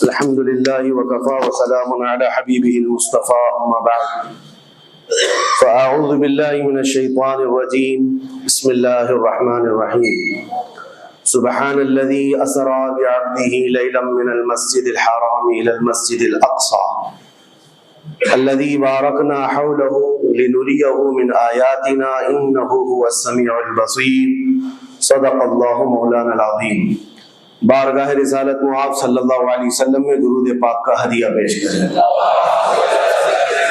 الحمد لله وكفى وسلام على حبيبه المصطفى أما بعد فأعوذ بالله من الشيطان الرجيم بسم الله الرحمن الرحيم سبحان الذي أسرى بعبده ليلا من المسجد الحرام إلى المسجد الأقصى الذي باركنا حوله لنريه من آياتنا إنه هو السميع البصير صدق الله مولانا العظيم۔ بارگاہ رسالت معاب صلی اللہ علیہ وسلم میں درود پاک کا ہدیہ پیش کریں۔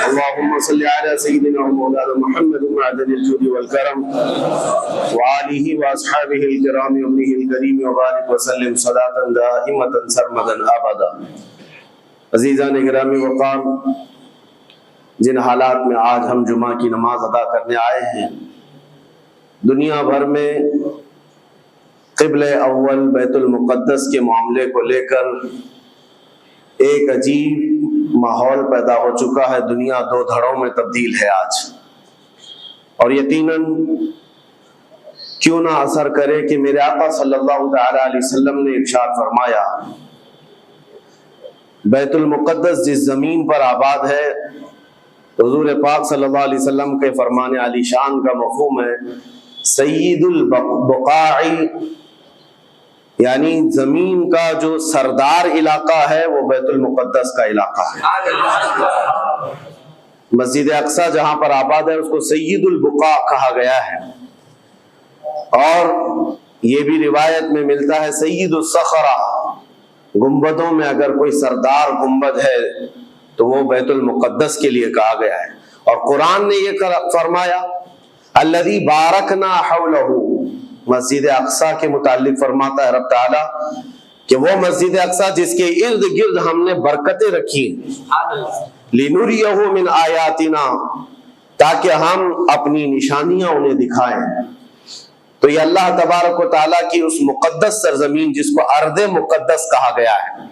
اللہم صلی علی سیدنا و مولانا محمد معدن الجود والکرم وآلہ واصحابہ الکرام وابنہ الکریم وبارک وسلم صلاۃ دائمۃ سرمدا ابدا۔ عزیزان گرامی وقار، جن حالات میں آج ہم جمعہ کی نماز ادا کرنے آئے ہیں، دنیا بھر میں قبلہ اول بیت المقدس کے معاملے کو لے کر ایک عجیب ماحول پیدا ہو چکا ہے۔ دنیا دو دھڑوں میں تبدیل ہے آج، اور یقیناً کیوں نہ اثر کرے کہ میرے آقا صلی اللہ تعالی علیہ وسلم نے ارشاد فرمایا، بیت المقدس جس زمین پر آباد ہے، حضور پاک صلی اللہ علیہ وسلم کے فرمان علی شان کا مفہوم ہے سید البقاع، یعنی زمین کا جو سردار علاقہ ہے وہ بیت المقدس کا علاقہ ہے۔ مسجد اقصی جہاں پر آباد ہے اس کو سید البقاع کہا گیا ہے، اور یہ بھی روایت میں ملتا ہے سید الصخرہ، گنبدوں میں اگر کوئی سردار گنبد ہے تو وہ بیت المقدس کے لیے کہا گیا ہے۔ اور قرآن نے یہ فرمایا الذی بارکنا حولہ، مسجد اقصی کے متعلق فرماتا ہے رب تعالیٰ کہ وہ مسجد اقصی جس کے ارد گرد ہم نے برکتیں رکھی لنریہ من آیاتنا، تاکہ ہم اپنی نشانیاں انہیں دکھائیں۔ تو یہ اللہ تبارک و تعالیٰ کی اس مقدس سرزمین جس کو ارض مقدس کہا گیا ہے،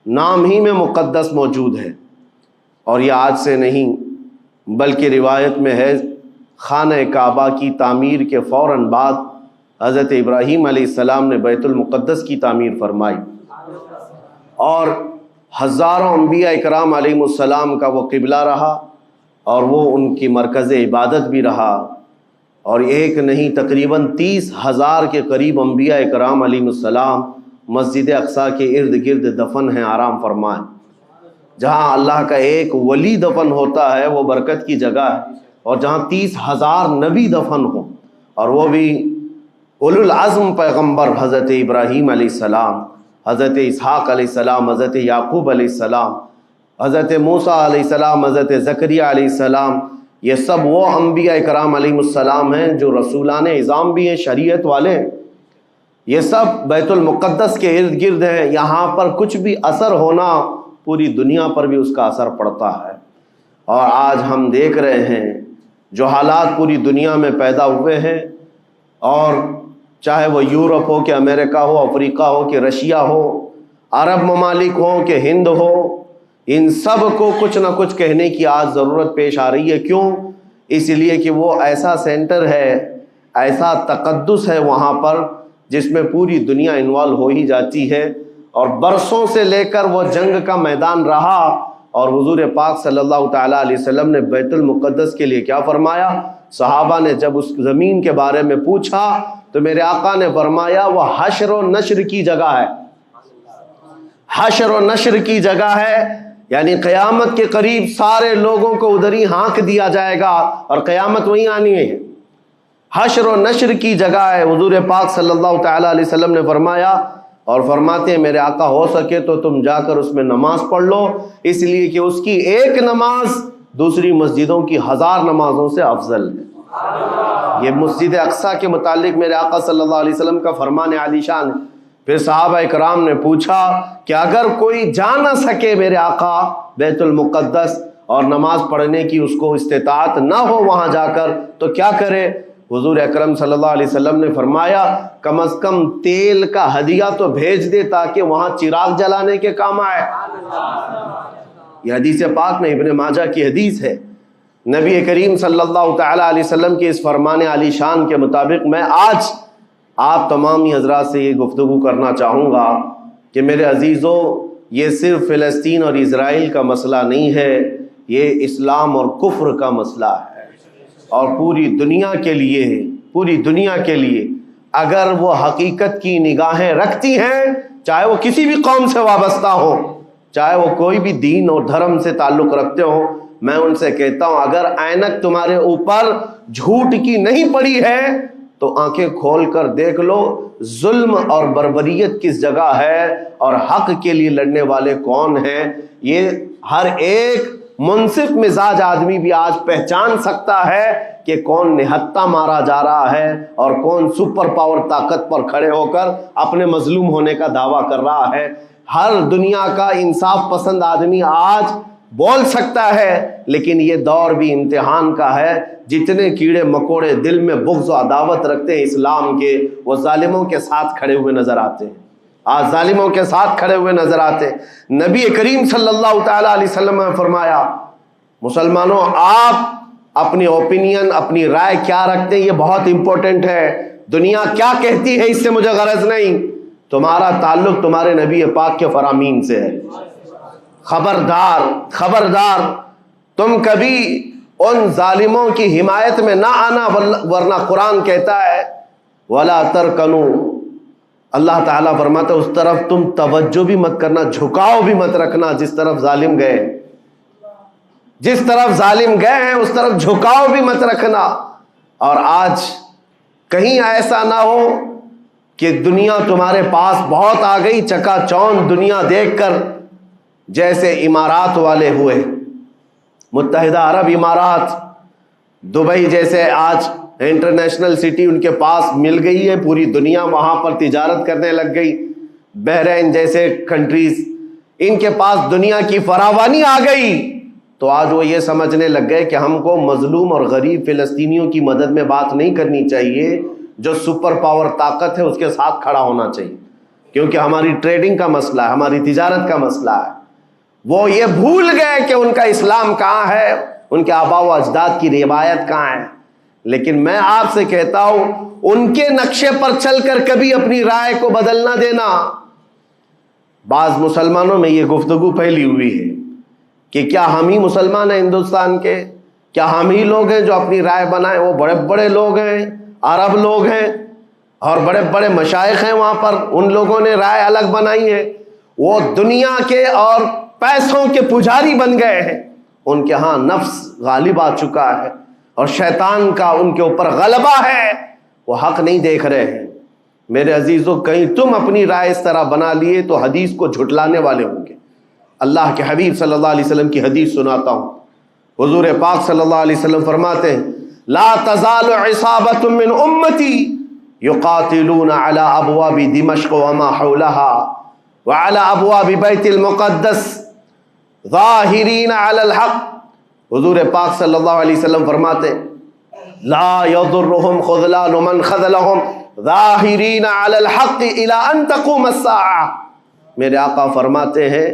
نام ہی میں مقدس موجود ہے، اور یہ آج سے نہیں بلکہ روایت میں ہے خانہ کعبہ کی تعمیر کے فوراً بعد حضرت ابراہیم علیہ السلام نے بیت المقدس کی تعمیر فرمائی، اور ہزاروں انبیاء اکرام علیہ السلام کا وہ قبلہ رہا، اور وہ ان کی مرکز عبادت بھی رہا، اور ایک نہیں تقریباً 30,000 کے قریب انبیاء اکرام علیہ السلام مسجد اقصی کے ارد گرد دفن ہیں، آرام فرمائیں۔ جہاں اللہ کا ایک ولی دفن ہوتا ہے وہ برکت کی جگہ ہے، اور جہاں 30,000 نبی دفن ہو، اور وہ بھی اولو العزم پیغمبر حضرت ابراہیم علیہ السلام، حضرت اسحاق علیہ السلام، حضرت یعقوب علیہ السلام، حضرت موسیٰ علیہ السلام، حضرت زکریا علیہ السلام، یہ سب وہ انبیاء اکرام علیہ السلام ہیں جو رسولان اعظام بھی ہیں، شریعت والے ہیں۔ یہ سب بیت المقدس کے ارد گرد ہیں۔ یہاں پر کچھ بھی اثر ہونا پوری دنیا پر بھی اس کا اثر پڑتا ہے، اور آج ہم دیکھ رہے ہیں جو حالات پوری دنیا میں پیدا ہوئے ہیں، اور چاہے وہ یورپ ہو کہ امریکہ ہو، افریقہ ہو کہ رشیا ہو، عرب ممالک ہو کہ ہند ہو، ان سب کو کچھ نہ کچھ کہنے کی آج ضرورت پیش آ رہی ہے۔ کیوں؟ اس لیے کہ وہ ایسا سینٹر ہے، ایسا تقدس ہے وہاں پر جس میں پوری دنیا انوالو ہو ہی جاتی ہے، اور برسوں سے لے کر وہ جنگ کا میدان رہا، اور حضور پاک صلی اللہ تعالیٰ علیہ وسلم نے بیت المقدس کے لیے کیا فرمایا؟ صحابہ نے جب اس زمین کے بارے میں پوچھا تو میرے آقا نے فرمایا وہ حشر و نشر کی جگہ ہے، حشر و نشر کی جگہ ہے، یعنی قیامت کے قریب سارے لوگوں کو ادھر ہی ہانک دیا جائے گا، اور قیامت وہیں آنی ہے۔ حشر و نشر کی جگہ ہے، حضور پاک صلی اللہ تعالیٰ علیہ وسلم نے فرمایا، اور فرماتے ہیں میرے آقا ہو سکے تو تم جا کر اس میں نماز پڑھ لو، اس لیے کہ اس کی ایک نماز دوسری مسجدوں کی 1000 نمازوں سے افضل ہے۔ یہ مسجد اقصی کے متعلق میرے آقا صلی اللہ علیہ وسلم کا فرمان علی شان ہے۔ پھر صحابہ اکرام نے پوچھا کہ اگر کوئی جا نہ سکے میرے آقا بیت المقدس اور نماز پڑھنے کی اس کو استطاعت نہ ہو وہاں جا کر تو کیا کرے؟ حضور اکرم صلی اللہ علیہ وسلم نے فرمایا کم از کم تیل کا ہدیہ تو بھیج دے تاکہ وہاں چراغ جلانے کے کام آئے۔ یہ حدیث پاک میں ابن ماجہ کی حدیث ہے۔ نبی کریم صلی اللہ تعالی علیہ وسلم کے اس فرمان علی شان کے مطابق میں آج آپ تمامی حضرات سے یہ گفتگو کرنا چاہوں گا کہ میرے عزیزوں، یہ صرف فلسطین اور اسرائیل کا مسئلہ نہیں ہے، یہ اسلام اور کفر کا مسئلہ ہے، اور پوری دنیا کے لیے ہے، پوری دنیا کے لیے اگر وہ حقیقت کی نگاہیں رکھتی ہیں، چاہے وہ کسی بھی قوم سے وابستہ ہو، چاہے وہ کوئی بھی دین اور دھرم سے تعلق رکھتے ہوں، میں ان سے کہتا ہوں اگر اینک تمہارے اوپر جھوٹ کی نہیں پڑی ہے تو آنکھیں کھول کر دیکھ لو ظلم اور بربریت کس جگہ ہے اور حق کے لیے لڑنے والے کون ہیں۔ یہ ہر ایک منصف مزاج آدمی بھی آج پہچان سکتا ہے کہ کون نہتہ مارا جا رہا ہے اور کون سپر پاور طاقت پر کھڑے ہو کر اپنے مظلوم ہونے کا دعویٰ کر رہا ہے۔ ہر دنیا کا انصاف پسند آدمی آج بول سکتا ہے، لیکن یہ دور بھی امتحان کا ہے۔ جتنے کیڑے مکوڑے دل میں بغض و عداوت رکھتے ہیں اسلام کے، وہ ظالموں کے ساتھ کھڑے ہوئے نظر آتے ہیں، آج ظالموں کے ساتھ کھڑے ہوئے نظر آتے ہیں۔ نبی کریم صلی اللہ تعالی علیہ وسلم نے فرمایا مسلمانوں آپ اپنی اوپینین، اپنی رائے کیا رکھتے ہیں یہ بہت امپورٹنٹ ہے، دنیا کیا کہتی ہے اس سے مجھے غرض نہیں، تمہارا تعلق تمہارے نبی پاک کے فرامین سے ہے۔ خبردار خبردار تم کبھی ان ظالموں کی حمایت میں نہ آنا، ورنہ قرآن کہتا ہے وَلَا تَرْكَنُوا، اللہ تعالیٰ فرماتا ہے اس طرف تم توجہ بھی مت کرنا، جھکاؤ بھی مت رکھنا، جس طرف ظالم گئے، جس طرف ظالم گئے ہیں اس طرف جھکاؤ بھی مت رکھنا۔ اور آج کہیں ایسا نہ ہو کہ دنیا تمہارے پاس بہت آ گئی، چکا چوند دنیا دیکھ کر جیسے امارات والے ہوئے، متحدہ عرب امارات، دبئی جیسے آج انٹرنیشنل سٹی ان کے پاس مل گئی ہے، پوری دنیا وہاں پر تجارت کرنے لگ گئی، بحرین جیسے کنٹریز، ان کے پاس دنیا کی فراوانی آ گئی، تو آج وہ یہ سمجھنے لگ گئے کہ ہم کو مظلوم اور غریب فلسطینیوں کی مدد میں بات نہیں کرنی چاہیے، جو سپر پاور طاقت ہے اس کے ساتھ کھڑا ہونا چاہیے، کیونکہ ہماری ٹریڈنگ کا مسئلہ ہے، ہماری تجارت کا مسئلہ ہے۔ وہ یہ بھول گئے کہ ان کا اسلام کہاں ہے، ان کے آباء و اجداد کی روایت کہاں ہے۔ لیکن میں آپ سے کہتا ہوں ان کے نقشے پر چل کر کبھی اپنی رائے کو بدل نہ دینا۔ بعض مسلمانوں میں یہ گفتگو پھیلی ہوئی ہے کہ کیا ہم ہی مسلمان ہیں ہندوستان کے، کیا ہم ہی لوگ ہیں جو اپنی رائے بنائیں، وہ بڑے بڑے لوگ ہیں، عرب لوگ ہیں اور بڑے بڑے مشائخ ہیں وہاں پر، ان لوگوں نے رائے الگ بنائی ہے، وہ دنیا کے اور پیسوں کے پجاری بن گئے ہیں، ان کے ہاں نفس غالب آ چکا ہے اور شیطان کا ان کے اوپر غلبہ ہے، وہ حق نہیں دیکھ رہے ہیں۔ میرے عزیزوں کہیں تم اپنی رائے اس طرح بنا لیے تو حدیث کو جھٹلانے والے ہوں گے۔ اللہ کے حبیب صلی اللہ علیہ وسلم کی حدیث سناتا ہوں، حضور پاک صلی اللہ علیہ وسلم فرماتے ہیں لا تزال عصابۃ من امتی یقاتلون علی ابواب دمشق وما حولها وعلى ابواب بیت المقدس ظاہرین علی الحق۔ حضور پاک صلی اللہ علیہ وسلم فرماتے لا یضرهم خذلان من خذلهم ظاہرین علی الحق الى ان تقوم الساعہ۔ میرے آقا فرماتے ہیں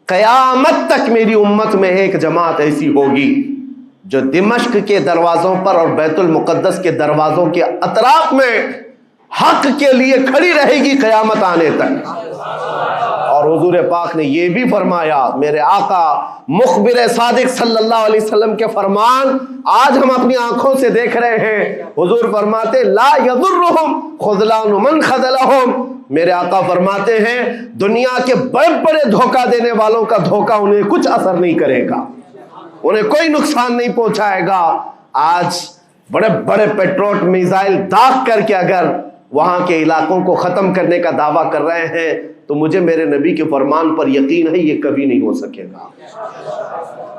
قیامت تک میری امت میں ایک جماعت ایسی ہوگی جو دمشق کے دروازوں پر اور بیت المقدس کے دروازوں کے اطراف میں حق کے لیے کھڑی رہے گی قیامت آنے تک۔ اور حضور پاک نے یہ بھی فرمایا، میرے آقا مخبر صادق صلی اللہ علیہ وسلم کے فرمان آج ہم اپنی آنکھوں سے دیکھ رہے ہیں، حضور فرماتے لا یضرهم خذلان من خذلهم۔ میرے آقا فرماتے ہیں دنیا کے بڑے بڑے دھوکہ دینے والوں کا دھوکہ انہیں کچھ اثر نہیں کرے گا، انہیں کوئی نقصان نہیں پہنچائے گا۔ آج بڑے بڑے پیٹروٹ میزائل داغ کر کے اگر وہاں کے علاقوں کو ختم کرنے کا دعویٰ کر رہے ہیں تو مجھے میرے نبی کے فرمان پر یقین ہے یہ کبھی نہیں ہو سکے گا،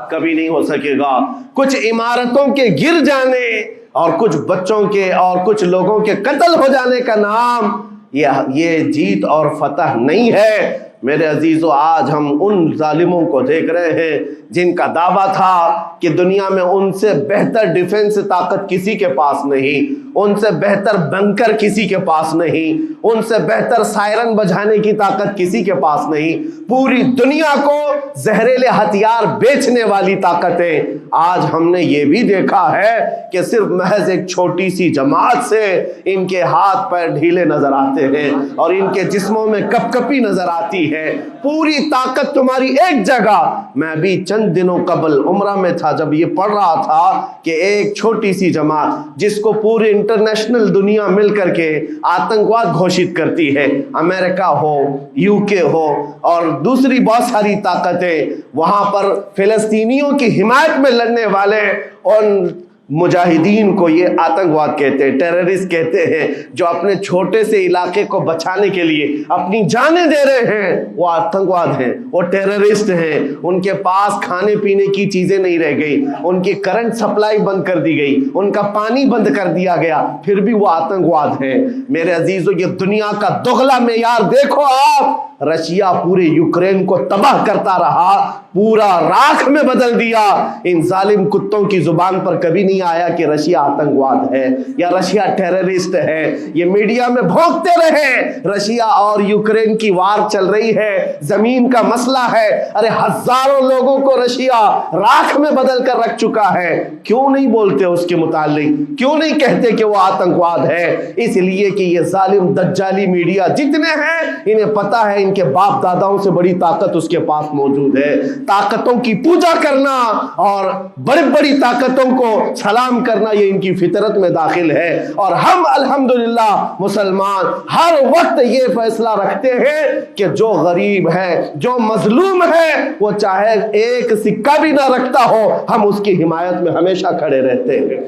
کبھی نہیں ہو سکے گا۔ کچھ عمارتوں کے گر جانے اور کچھ بچوں کے اور کچھ لوگوں کے قتل ہو جانے کا نام یہ جیت اور فتح نہیں ہے۔ میرے عزیزو آج ہم ان ظالموں کو دیکھ رہے ہیں جن کا دعویٰ تھا کہ دنیا میں ان سے بہتر ڈیفنس طاقت کسی کے پاس نہیں، ان سے بہتر بنکر کسی کے پاس نہیں، ان سے بہتر سائرن بجانے کی طاقت کسی کے پاس نہیں، پوری دنیا کو زہریلے ہتھیار بیچنے والی طاقتیں۔ آج ہم نے یہ بھی دیکھا ہے کہ صرف محض ایک چھوٹی سی جماعت سے ان کے ہاتھ پیر ڈھیلے نظر آتے ہیں اور ان کے جسموں میں کپ کپی نظر آتی ہے۔ ہے، پوری طاقت تمہاری ایک جگہ۔ میں بھی چند دنوں قبل عمرہ میں تھا جب یہ پڑھ رہا تھا کہ ایک چھوٹی سی جماعت جس کو پوری انٹرنیشنل دنیا مل کر کے آتنکواد گھوشت کرتی ہے، امریکہ ہو، یو کے ہو اور دوسری بہت ساری طاقتیں، وہاں پر فلسطینیوں کی حمایت میں لڑنے والے ان مجاہدین کو یہ آتنکواد کہتے ہیں، ٹیررسٹ کہتے ہیں، جو اپنے چھوٹے سے علاقے کو بچانے کے لیے اپنی جانیں دے رہے ہیں، وہ آتنکواد ہیں، وہ ٹیررسٹ ہیں۔ ان کے پاس کھانے پینے کی چیزیں نہیں رہ گئی، ان کی کرنٹ سپلائی بند کر دی گئی، ان کا پانی بند کر دیا گیا، پھر بھی وہ آتنکواد ہیں۔ میرے عزیزو، یہ دنیا کا دغلا معیار دیکھو آپ۔ رشیا پورے یوکرین کو تباہ کرتا رہا، پورا راکھ میں بدل دیا۔ ان ظالم کتوں کی زبان پر کبھی نہیں آیا کہ رشیا آتنکواد ہے یا رشیا ٹیررسٹ ہے۔ یہ میڈیا میں بھونکتے رہے رشیا اور یوکرین کی وار چل رہی ہے، زمین کا مسئلہ ہے۔ ارے ہزاروں لوگوں کو رشیا راکھ میں بدل کر رکھ چکا ہے، کیوں نہیں بولتے اس کے متعلق؟ کیوں نہیں کہتے کہ وہ آتنکواد ہے؟ اس لیے کہ یہ ظالم دجالی میڈیا جتنے ہیں، انہیں پتا ہے ان کے باپ داداؤں سے بڑی طاقت اس کے پاس موجود ہے۔ طاقتوں کی پوجا کرنا اور بڑی بڑی طاقتوں کو سلام کرنا یہ ان کی فطرت میں داخل ہے، اور ہم الحمدللہ مسلمان ہر وقت یہ فیصلہ رکھتے ہیں کہ جو غریب ہے، جو مظلوم ہے، وہ چاہے ایک سکہ بھی نہ رکھتا ہو، ہم اس کی حمایت میں ہمیشہ کھڑے رہتے ہیں۔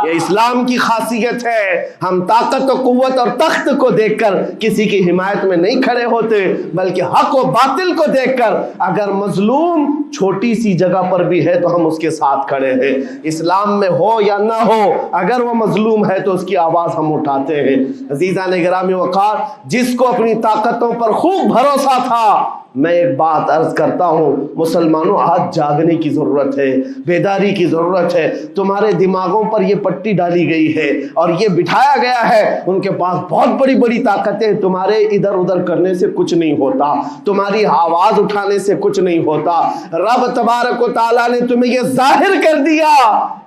یہ اسلام کی خاصیت ہے۔ ہم طاقت و قوت اور تخت کو دیکھ کر کسی کی حمایت میں نہیں کھڑے ہوتے، بلکہ حق و باطل کو دیکھ کر اگر مظلوم چھوٹی سی جگہ پر بھی ہے تو ہم اس کے ساتھ کھڑے ہیں۔ اسلام میں ہو یا نہ ہو، اگر وہ مظلوم ہے تو اس کی آواز ہم اٹھاتے ہیں۔ عزیزان گرامی وقار، جس کو اپنی طاقتوں پر خوب بھروسہ تھا، میں ایک بات عرض کرتا ہوں، مسلمانوں آج جاگنے کی ضرورت ہے، بیداری کی ضرورت ہے۔ تمہارے دماغوں پر یہ پٹی ڈالی گئی ہے اور یہ بٹھایا گیا ہے ان کے پاس بہت بڑی بڑی طاقتیں، تمہارے ادھر ادھر کرنے سے کچھ نہیں ہوتا، تمہاری آواز اٹھانے سے کچھ نہیں ہوتا۔ رب تبارک و تعالیٰ نے تمہیں یہ ظاہر کر دیا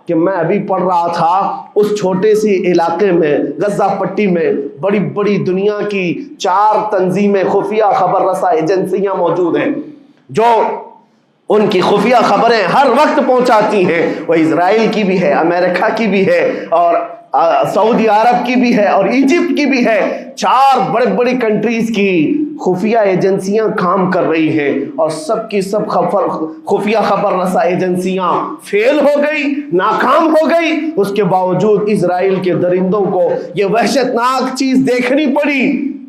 کہ میں ابھی پڑھ رہا تھا اس چھوٹے سی علاقے میں، غزہ پٹی میں، بڑی بڑی دنیا کی 4 تنظیمیں، خفیہ خبر رساں ایجنسیاں موجود ہیں جو ان کی خفیہ خبریں ہر وقت پہنچاتی ہیں۔ وہ اسرائیل کی بھی ہے، امریکہ کی بھی ہے، اور سعودی عرب کی بھی ہے، اور ایجپٹ کی بھی ہے۔ 4 بڑے بڑی کنٹریز کی خفیہ ایجنسیاں کام کر رہی ہیں، اور سب کی سب خفیہ خبر رساں ایجنسیاں فیل ہو گئی، ناکام ہو گئی۔ اس کے باوجود اسرائیل کے درندوں کو یہ وحشتناک چیز دیکھنی پڑی۔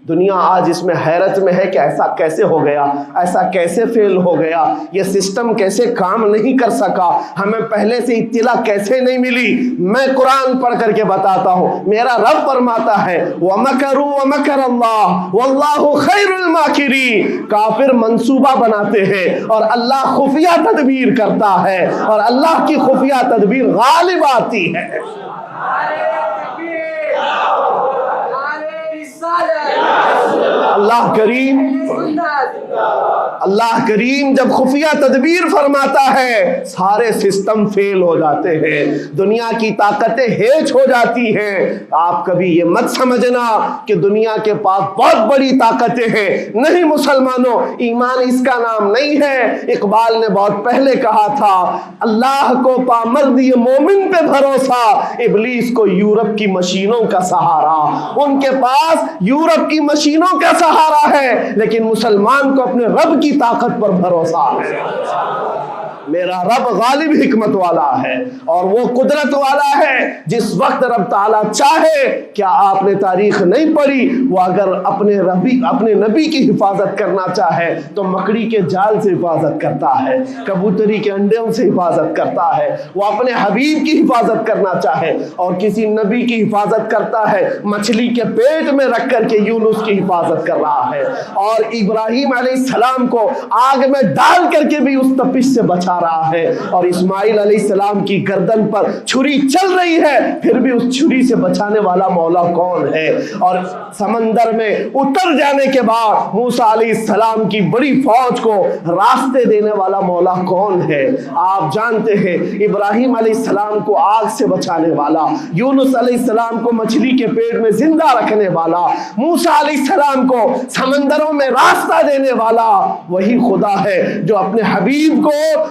دنیا آج اس میں حیرت میں ہے کہ ایسا کیسے ہو گیا، ایسا کیسے فیل ہو گیا، یہ سسٹم کیسے کام نہیں کر سکا، ہمیں پہلے سے اطلاع کیسے نہیں ملی۔ میں قرآن پڑھ کر کے بتاتا ہوں، میرا رب فرماتا ہے وَمَكَرُوا وَمَكَرَ اللَّهُ وَاللَّهُ خَيْرُ الْمَاكِرِينَ۔ کافر منصوبہ بناتے ہیں اور اللہ خفیہ تدبیر کرتا ہے، اور اللہ کی خفیہ تدبیر غالب آتی ہے۔ اللہ کریم جب خفیہ تدبیر فرماتا ہے، سارے سسٹم فیل ہو جاتے ہیں، دنیا کی طاقتیں ہیچ ہو جاتی ہیں۔ آپ کبھی یہ مت سمجھنا کہ دنیا کے پاس بہت بڑی طاقتیں ہیں، نہیں مسلمانوں، ایمان اس کا نام نہیں ہے۔ اقبال نے بہت پہلے کہا تھا، اللہ کو پامرد یہ مومن پہ بھروسہ، ابلیس کو یورپ کی مشینوں کا سہارا۔ ان کے پاس یورپ کی مشینوں کا سہارا ہے، لیکن مسلمان کو اپنے رب کی طاقت پر بھروسہ ہے۔ میرا رب غالب حکمت والا ہے اور وہ قدرت والا ہے۔ جس وقت رب تعالیٰ چاہے، کیا آپ نے تاریخ نہیں پڑھی، وہ اگر اپنے نبی کی حفاظت کرنا چاہے تو مکڑی کے جال سے حفاظت کرتا ہے، کبوتری کے انڈوں سے حفاظت کرتا ہے۔ وہ اپنے حبیب کی حفاظت کرنا چاہے اور کسی نبی کی حفاظت کرتا ہے، مچھلی کے پیٹ میں رکھ کر کے یونس کی حفاظت کر رہا ہے، اور ابراہیم علیہ السلام کو آگ میں ڈال کر کے بھی اس تپش سے بچا بچھا رہا ہے اور اسماعیل علیہ السلام کی گردن پر چھری چل رہی ہے، پھر بھی اس چھری سے بچانے والا مولا کون ہے؟ اور سمندر میں اتر جانے کے بعد موسیٰ علیہ السلام کی بڑی فوج کو راستے دینے والا مولا کون ہے؟ آپ جانتے ہیں ابراہیم علیہ السلام کو آگ سے بچانے والا، یونس علیہ السلام کو مچھلی کے پیٹ میں زندہ رکھنے والا، موسیٰ علیہ السلام کو سمندروں میں راستہ دینے والا وہی خدا ہے جو اپنے حبیب کو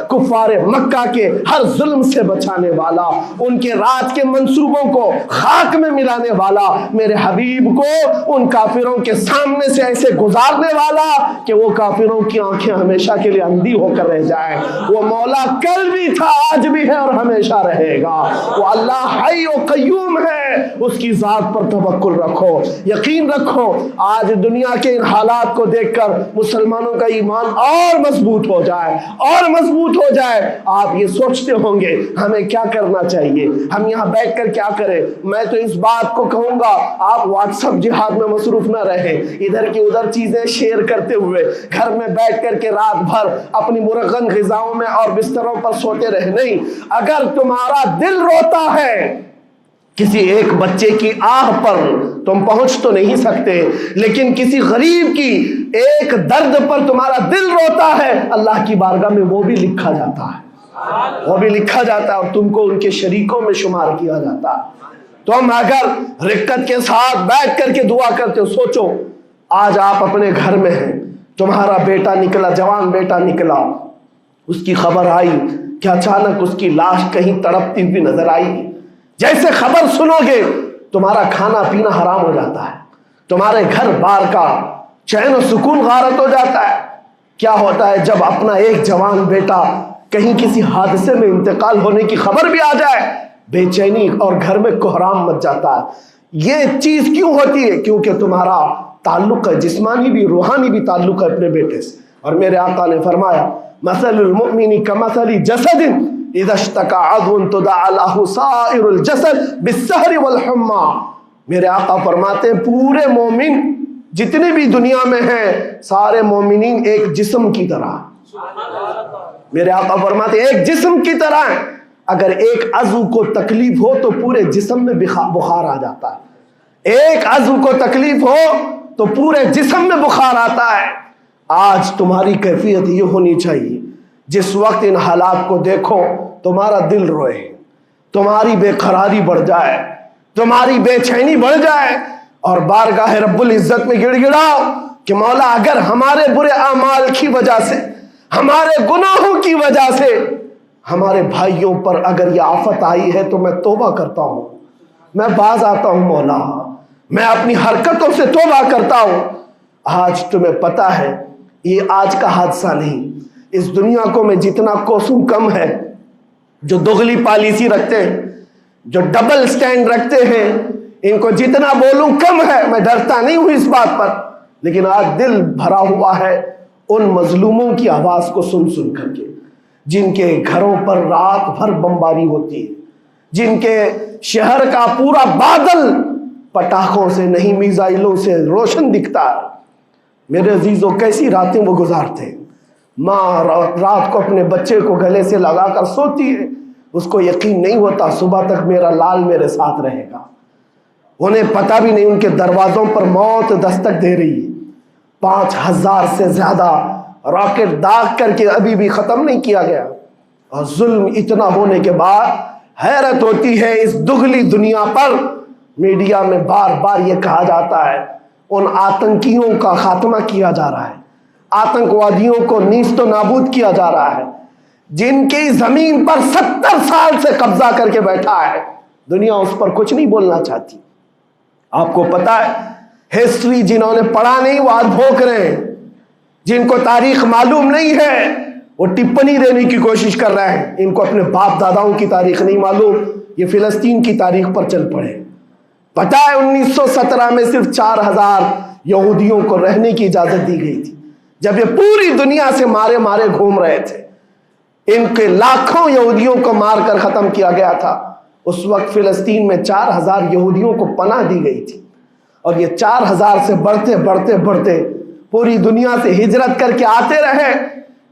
کفار مکہ کے ہر ظلم سے بچانے والا، ان کے رات کے منصوبوں کو خاک میں ملانے والا، میرے حبیب کو ان کافروں کے سامنے سے ایسے گزارنے والا کہ وہ کافروں کی آنکھیں ہمیشہ کے لیے اندھی ہو کر رہ جائیں۔ وہ مولا کل بھی تھا، آج بھی ہے اور ہمیشہ رہے گا۔ وہ اللہ حی و قیوم ہے، اس کی ذات پر توکل رکھو، یقین رکھو۔ آج دنیا کے ان حالات کو دیکھ کر مسلمانوں کا ایمان اور مضبوط ہو جائے، اور مضبوط ہو جائے۔ آپ یہ سوچتے ہوں گے ہمیں کیا کرنا چاہیے، ہم یہاں بیٹھ کر کیا کریں؟ میں تو اس بات کو کہوں گا آپ واٹس ایپ جہاد میں مصروف نہ رہیں، ادھر کی ادھر چیزیں شیئر کرتے ہوئے گھر میں بیٹھ کر کے رات بھر اپنی مرغن غذاؤں میں اور بستروں پر سوتے رہے نہیں۔ اگر تمہارا دل روتا ہے کسی ایک بچے کی آہ پر تم پہنچ تو نہیں سکتے، لیکن کسی غریب کی ایک درد پر تمہارا دل روتا ہے، اللہ کی بارگاہ میں وہ بھی لکھا جاتا ہے، وہ بھی لکھا جاتا ہے اور تم کو ان کے شریکوں میں شمار کیا جاتا ہے۔ تم اگر رقت کے ساتھ بیٹھ کر کے دعا کرتے ہو، سوچو آج آپ اپنے گھر میں ہیں، تمہارا بیٹا نکلا، جوان بیٹا نکلا، اس کی خبر آئی کہ اچانک اس کی لاش کہیں تڑپتی ہوئی نظر آئی، جیسے خبر سنو گے تمہارا کھانا پینا حرام ہو جاتا ہے، تمہارے گھر بار کا چین و سکون غارت ہو جاتا ہے۔ کیا ہوتا ہے جب اپنا ایک جوان بیٹا کہیں کسی حادثے میں انتقال ہونے کی خبر بھی آ جائے، بے چینی اور گھر میں کوہرام مچ جاتا ہے۔ یہ چیز کیوں ہوتی ہے؟ کیونکہ تمہارا تعلق ہے، جسمانی بھی روحانی بھی تعلق ہے اپنے بیٹے سے۔ اور میرے آقا نے فرمایا مثل المؤمن کمثل جسد اذا اشتكى عضو تداعى له سائر الجسد بالسهر والحمى۔ میرے آقا فرماتے ہیں پورے مومن جتنے بھی دنیا میں ہیں، سارے مومنین ایک جسم کی طرح، میرے آقا فرماتے ہیں ایک جسم کی طرح ہیں، اگر ایک عضو کو تکلیف ہو تو پورے جسم میں بخار آ جاتا ہے، ایک عضو کو تکلیف ہو تو پورے جسم میں بخار آتا ہے۔ آج تمہاری کیفیت یہ ہونی چاہیے، جس وقت ان حالات کو دیکھو تمہارا دل روئے، تمہاری بے قراری بڑھ جائے، تمہاری بے چینی بڑھ جائے، اور بارگاہ رب العزت میں گڑ گڑاؤ کہ مولا اگر ہمارے برے اعمال کی وجہ سے، ہمارے گناہوں کی وجہ سے ہمارے بھائیوں پر اگر یہ آفت آئی ہے تو میں توبہ کرتا ہوں، میں باز آتا ہوں مولا، میں اپنی حرکتوں سے توبہ کرتا ہوں۔ آج تمہیں پتہ ہے یہ آج کا حادثہ نہیں، اس دنیا کو میں جتنا کوسوں کم ہے جو دغلی پالیسی رکھتے ہیں، جو ڈبل سٹینڈ رکھتے ہیں، ان کو جتنا بولوں کم ہے، میں ڈرتا نہیں ہوں اس بات پر، لیکن آج دل بھرا ہوا ہے ان مظلوموں کی آواز کو سن سن کر کے، جن کے گھروں پر رات بھر بمباری ہوتی ہے، جن کے شہر کا پورا بادل پٹاخوں سے نہیں میزائلوں سے روشن دکھتا ہے۔ میرے عزیزوں کیسی راتیں وہ گزارتے ہیں، ماں رات کو اپنے بچے کو گلے سے لگا کر سوتی ہے، اس کو یقین نہیں ہوتا صبح تک میرا لال میرے ساتھ رہے گا، انہیں پتہ بھی نہیں ان کے دروازوں پر موت دستک دے رہی ہے۔ 5000 سے زیادہ راکٹ داغ کر کے ابھی بھی ختم نہیں کیا گیا، اور ظلم اتنا ہونے کے بعد حیرت ہوتی ہے اس دگلی دنیا پر میڈیا میں بار بار یہ کہا جاتا ہے ان آتنکیوں کا خاتمہ کیا جا رہا ہے، آتنکوادیوں کو نیست و نابود کیا جا رہا ہے، جن کی زمین پر 70 سال سے قبضہ کر کے بیٹھا ہے، دنیا اس پر کچھ نہیں بولنا چاہتی۔ آپ کو پتا ہے ہسٹری جنہوں نے پڑھا نہیں وہ آج بھوک رہے ہیں، جن کو تاریخ معلوم نہیں ہے وہ ٹپنی دینے کی کوشش کر رہے ہیں، ان کو اپنے باپ داداؤں کی تاریخ نہیں معلوم، یہ فلسطین کی تاریخ پر چل پڑے۔ پتہ ہے 1917 میں صرف 4000 یہودیوں کو رہنے کی اجازت دی گئی تھی، جب یہ پوری دنیا سے مارے مارے گھوم رہے تھے، ان کے لاکھوں یہودیوں کو مار کر ختم کیا گیا تھا۔ اس وقت فلسطین میں 4000 یہودیوں کو پناہ دی گئی تھی، اور یہ 4000 سے بڑھتے بڑھتے بڑھتے پوری دنیا سے ہجرت کر کے آتے رہے،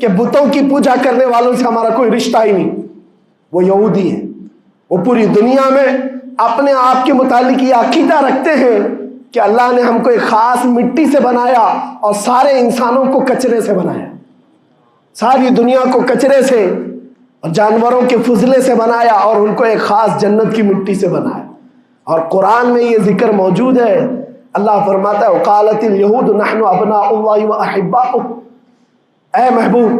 کہ بتوں کی پوجا کرنے والوں سے ہمارا کوئی رشتہ ہی نہیں، وہ یہودی ہیں۔ وہ پوری دنیا میں اپنے آپ کے متعلق یہ عقیدہ رکھتے ہیں کہ اللہ نے ہم کو ایک خاص مٹی سے بنایا اور سارے انسانوں کو کچرے سے بنایا، ساری دنیا کو کچرے سے اور جانوروں کے فضلے سے بنایا اور ان کو ایک خاص جنت کی مٹی سے بنایا۔ اور قرآن میں یہ ذکر موجود ہے، اللہ فرماتا ہے وقالت الیہود نحن ابناء اللہ واحباؤہ، اے محبوب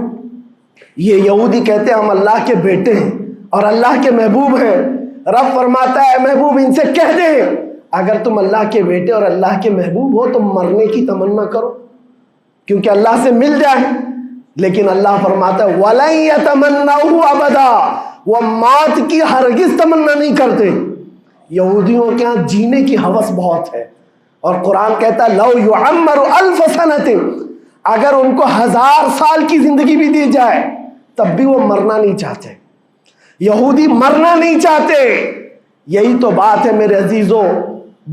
یہ یہودی کہتے ہیں ہم اللہ کے بیٹے ہیں اور اللہ کے محبوب ہیں۔ رب فرماتا ہے اے محبوب ان سے کہہ دیں اگر تم اللہ کے بیٹے اور اللہ کے محبوب ہو تو مرنے کی تمنا کرو کیونکہ اللہ سے مل جائے، لیکن اللہ فرماتا ہے وَلَن يَتَمَنَّوْهُ أَبَدًا، وہ موت کی ہرگز تمنا نہیں کرتے۔ یہودیوں کے ہاں جینے کی ہوس بہت ہے، اور قرآن کہتا ہے لَوْ يُعَمَّرُ أَلْفَ سَنَةٍ، اگر ان کو 1000 سال کی زندگی بھی دی جائے تب بھی وہ مرنا نہیں چاہتے۔ یہودی مرنا نہیں چاہتے۔ یہی تو بات ہے میرے عزیزوں،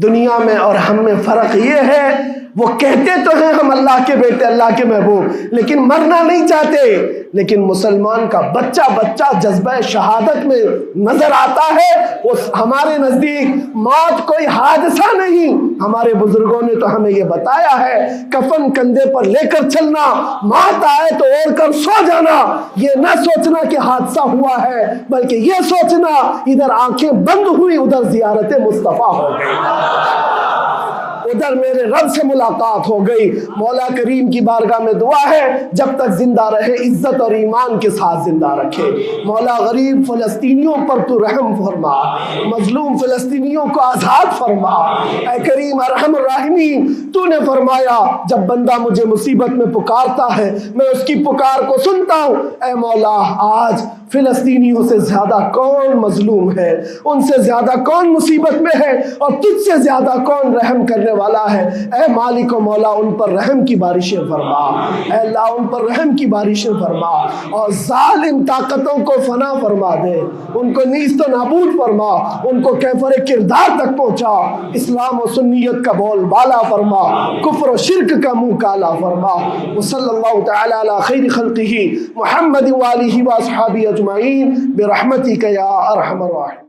دنیا میں اور ہم میں فرق یہ ہے وہ کہتے تو ہیں ہم اللہ کے بیٹے اللہ کے محبوب لیکن مرنا نہیں چاہتے۔ لیکن مسلمان کا بچہ جذبہ شہادت میں نظر آتا ہے، وہ ہمارے نزدیک موت کوئی حادثہ نہیں۔ ہمارے بزرگوں نے تو ہمیں یہ بتایا ہے کفن کندھے پر لے کر چلنا، موت آئے تو اوڑھ کر سو جانا، یہ نہ سوچنا کہ حادثہ ہوا ہے بلکہ یہ سوچنا ادھر آنکھیں بند ہوئی ادھر زیارت مصطفیٰ ہو گئی، ادھر میرے رب سے ملاقات ہو گئی۔ مولا کریم کی بارگاہ میں دعا ہے جب تک زندہ رہے عزت اور ایمان کے ساتھ زندہ رکھے۔ مولا غریب فلسطینیوں پر تو رحم فرما، مظلوم فلسطینیوں کو آزاد فرما۔ اے کریم ارحم الراحمین، تو نے فرمایا جب بندہ مجھے مصیبت میں پکارتا ہے میں اس کی پکار کو سنتا ہوں۔ اے مولا آج فلسطینیوں سے زیادہ کون مظلوم ہے، ان سے زیادہ کون مصیبت میں ہے اور تجھ سے زیادہ کون رحم کرنے والا ہے۔ اے مالک و مولا ان پر رحم کی بارشیں فرما، اے اللہ ان پر رحم کی بارشیں فرما اور ظالم طاقتوں کو فنا فرما دے، ان کو نیست و نابود فرما، ان کو کیفر کردار تک پہنچا، اسلام و سنیت کا بول بالا فرما، کفر و شرک کا منہ کالا فرما۔ وصلی اللہ تعالی علی خیر خلقہ محمد وآلہ واصحابہ اجمعین برحمتک یا ارحم الراحمین۔